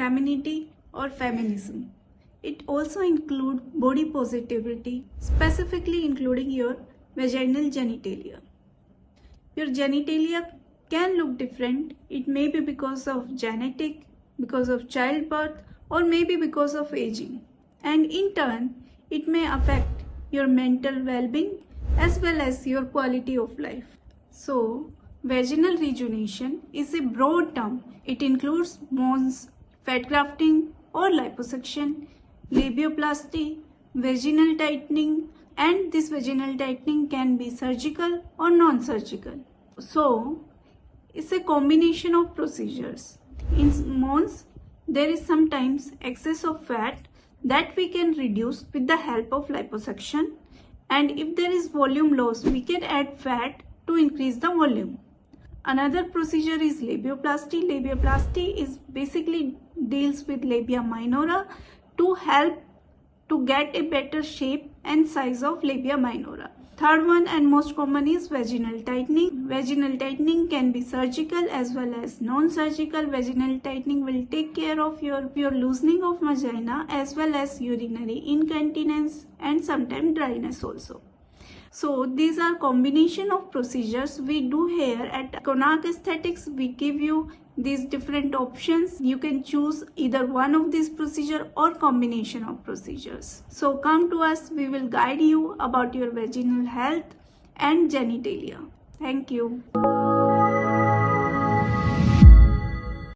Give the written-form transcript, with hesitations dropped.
femininity or feminism. It also includes body positivity, specifically including your vaginal genitalia. Your genitalia can look different. It may be because of genetic, because of childbirth, or maybe because of aging. And in turn, it may affect your mental well-being as well as your quality of life. So, vaginal rejuvenation is a broad term. It includes Mons, fat grafting or liposuction, labioplasty, vaginal tightening, and this vaginal tightening can be surgical or non-surgical. So, it's a combination of procedures. In Mons, there is sometimes excess of fat that we can reduce with the help of liposuction, and if there is volume loss, we can add fat to increase the volume. Another procedure is labioplasty. Labioplasty is basically deals with labia minora to help to get a better shape and size of labia minora. Third one and most common is vaginal tightening. Vaginal tightening can be surgical as well as non-surgical. Vaginal tightening will take care of your loosening of vagina as well as urinary incontinence and sometimes dryness also. So these are combination of procedures we do here at Konark Aesthetics. We give you these different options. You can choose either one of these procedure or combination of procedures. So come to us. We will guide you about your vaginal health and genitalia. Thank you.